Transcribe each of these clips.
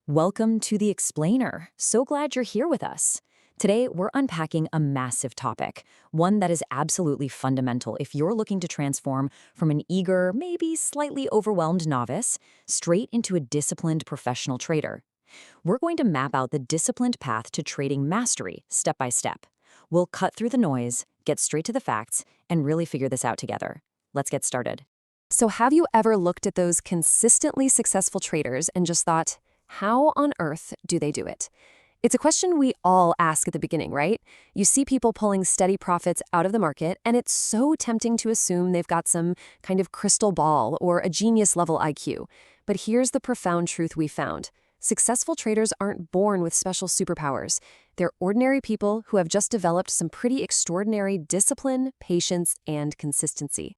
Welcome to The Explainer. So glad you're here with us. Today, we're unpacking a massive topic, one that is absolutely fundamental if you're looking to transform from an eager, maybe slightly overwhelmed novice straight into a disciplined professional trader. We're going to map out the disciplined path to trading mastery step by step. We'll cut through the noise, get straight to the facts, and really figure this out together. Let's get started. So have you ever looked at those consistently successful traders and just thought, how on earth do they do it? It's a question we all ask at the beginning, right? You see people pulling steady profits out of the market, and it's so tempting to assume they've got some kind of crystal ball or a genius-level IQ. But here's the profound truth we found. Successful traders aren't born with special superpowers. They're ordinary people who have just developed some pretty extraordinary discipline, patience, and consistency.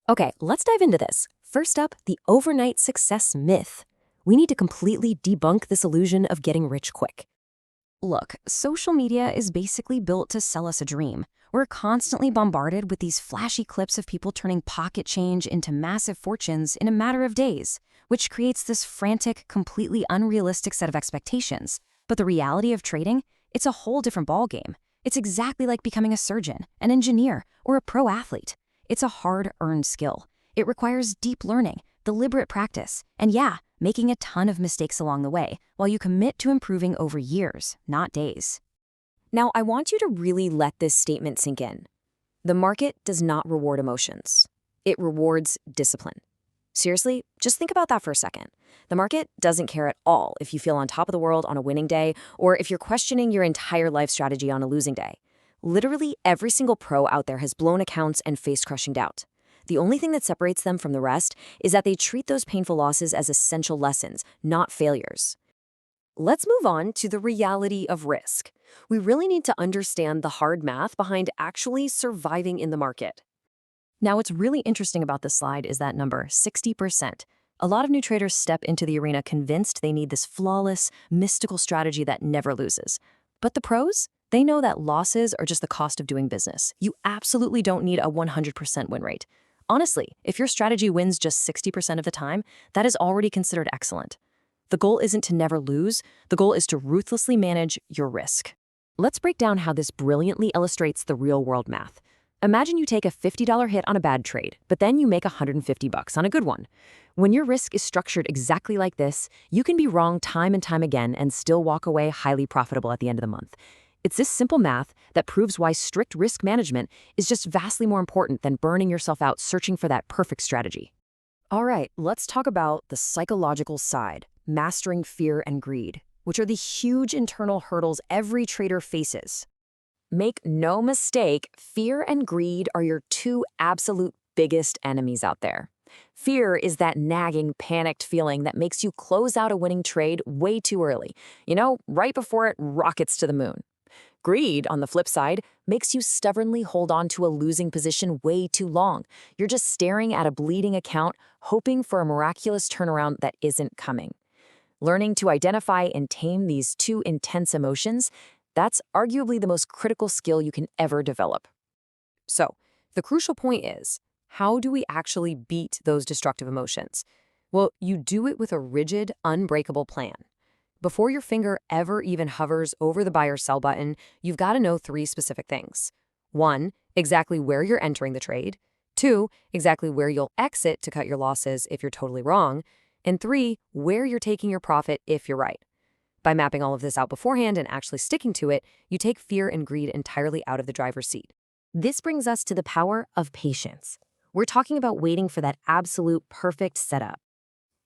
Okay, let's dive into this. First up, the overnight success myth. We need to completely debunk this illusion of getting rich quick. Look, social media is basically built to sell us a dream. We're constantly bombarded with these flashy clips of people turning pocket change into massive fortunes in a matter of days, which creates this frantic, completely unrealistic set of expectations. But the reality of trading, it's a whole different ballgame. It's exactly like becoming a surgeon, an engineer, or a pro athlete. It's a hard-earned skill. It requires deep learning, deliberate practice, and making a ton of mistakes along the way, while you commit to improving over years, not days. Now, I want you to really let this statement sink in. The market does not reward emotions. It rewards discipline. Seriously, just think about that for a second. The market doesn't care at all if you feel on top of the world on a winning day, or if you're questioning your entire life strategy on a losing day. Literally every single pro out there has blown accounts and faced crushing doubt. The only thing that separates them from the rest is that they treat those painful losses as essential lessons, not failures. Let's move on to the reality of risk. We really need to understand the hard math behind actually surviving in the market. Now, what's really interesting about this slide is that number, 60%. A lot of new traders step into the arena convinced they need this flawless, mystical strategy that never loses. But the pros? They know that losses are just the cost of doing business. You absolutely don't need a 100% win rate. Honestly, if your strategy wins just 60% of the time, that is already considered excellent. The goal isn't to never lose. The goal is to ruthlessly manage your risk. Let's break down how this brilliantly illustrates the real-world math. Imagine you take a $50 hit on a bad trade, but then you make $150 on a good one. When your risk is structured exactly like this, you can be wrong time and time again and still walk away highly profitable at the end of the month. It's this simple math that proves why strict risk management is just vastly more important than burning yourself out searching for that perfect strategy. All right, let's talk about the psychological side, mastering fear and greed, which are the huge internal hurdles every trader faces. Make no mistake, fear and greed are your two absolute biggest enemies out there. Fear is that nagging, panicked feeling that makes you close out a winning trade way too early, right before it rockets to the moon. Greed, on the flip side, makes you stubbornly hold on to a losing position way too long. You're just staring at a bleeding account, hoping for a miraculous turnaround that isn't coming. Learning to identify and tame these two intense emotions, that's arguably the most critical skill you can ever develop. So, the crucial point is, how do we actually beat those destructive emotions? Well, you do it with a rigid, unbreakable plan. Before your finger ever even hovers over the buy or sell button, you've got to know 3 specific things. 1, exactly where you're entering the trade. 2, exactly where you'll exit to cut your losses if you're totally wrong. And 3, where you're taking your profit if you're right. By mapping all of this out beforehand and actually sticking to it, you take fear and greed entirely out of the driver's seat. This brings us to the power of patience. We're talking about waiting for that absolute perfect setup.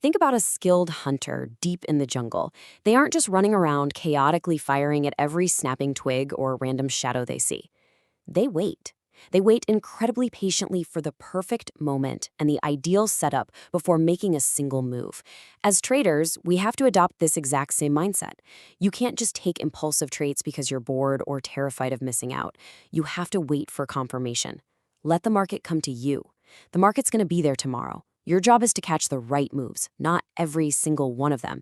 Think about a skilled hunter deep in the jungle. They aren't just running around chaotically firing at every snapping twig or random shadow they see. They wait. They wait incredibly patiently for the perfect moment and the ideal setup before making a single move. As traders, we have to adopt this exact same mindset. You can't just take impulsive trades because you're bored or terrified of missing out. You have to wait for confirmation. Let the market come to you. The market's going to be there tomorrow. Your job is to catch the right moves, not every single one of them.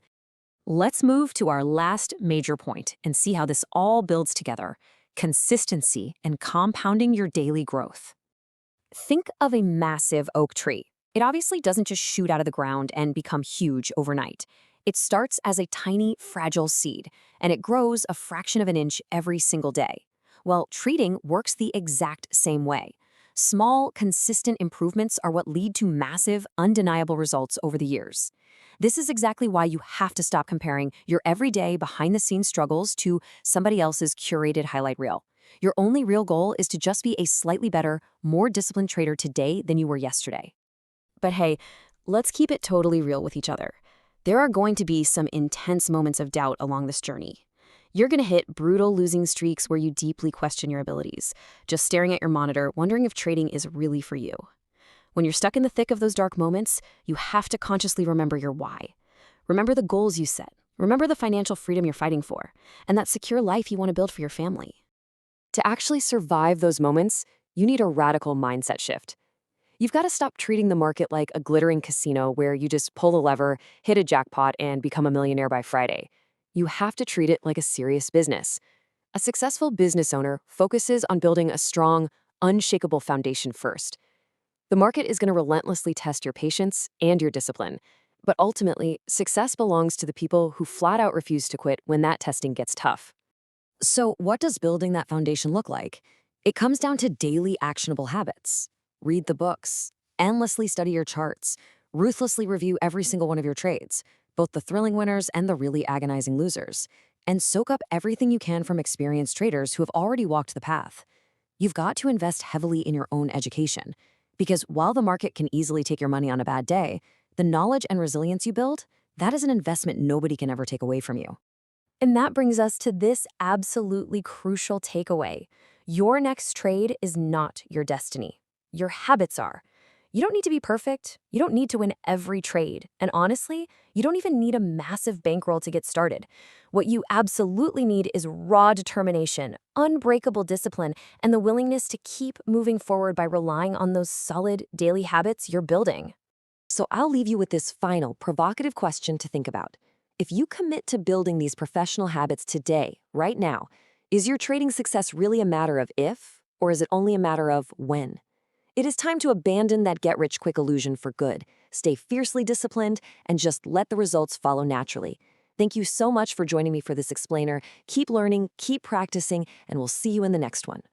Let's move to our last major point and see how this all builds together: consistency and compounding your daily growth. Think of a massive oak tree. It obviously doesn't just shoot out of the ground and become huge overnight. It starts as a tiny, fragile seed, and it grows a fraction of an inch every single day. Well, trading works the exact same way. Small, consistent improvements are what lead to massive, undeniable results over the years. This is exactly why you have to stop comparing your everyday, behind-the-scenes struggles to somebody else's curated highlight reel. Your only real goal is to just be a slightly better, more disciplined trader today than you were yesterday. But hey, let's keep it totally real with each other. There are going to be some intense moments of doubt along this journey. You're going to hit brutal losing streaks where you deeply question your abilities, just staring at your monitor, wondering if trading is really for you. When you're stuck in the thick of those dark moments, you have to consciously remember your why. Remember the goals you set. Remember the financial freedom you're fighting for, and that secure life you want to build for your family. To actually survive those moments, you need a radical mindset shift. You've got to stop treating the market like a glittering casino where you just pull a lever, hit a jackpot, and become a millionaire by Friday. You have to treat it like a serious business. A successful business owner focuses on building a strong, unshakable foundation first. The market is going to relentlessly test your patience and your discipline. But ultimately, success belongs to the people who flat out refuse to quit when that testing gets tough. So, what does building that foundation look like? It comes down to daily actionable habits. Read the books, endlessly study your charts, ruthlessly review every single one of your trades, both the thrilling winners and the really agonizing losers, and soak up everything you can from experienced traders who have already walked the path. You've got to invest heavily in your own education, because while the market can easily take your money on a bad day, the knowledge and resilience you build, that is an investment nobody can ever take away from you. And that brings us to this absolutely crucial takeaway. Your next trade is not your destiny. Your habits are. You don't need to be perfect. You don't need to win every trade. And honestly, you don't even need a massive bankroll to get started. What you absolutely need is raw determination, unbreakable discipline, and the willingness to keep moving forward by relying on those solid daily habits you're building. So I'll leave you with this final, provocative question to think about. If you commit to building these professional habits today, right now, is your trading success really a matter of if, or is it only a matter of when? It is time to abandon that get-rich-quick illusion for good, stay fiercely disciplined, and just let the results follow naturally. Thank you so much for joining me for this explainer. Keep learning, keep practicing, and we'll see you in the next one.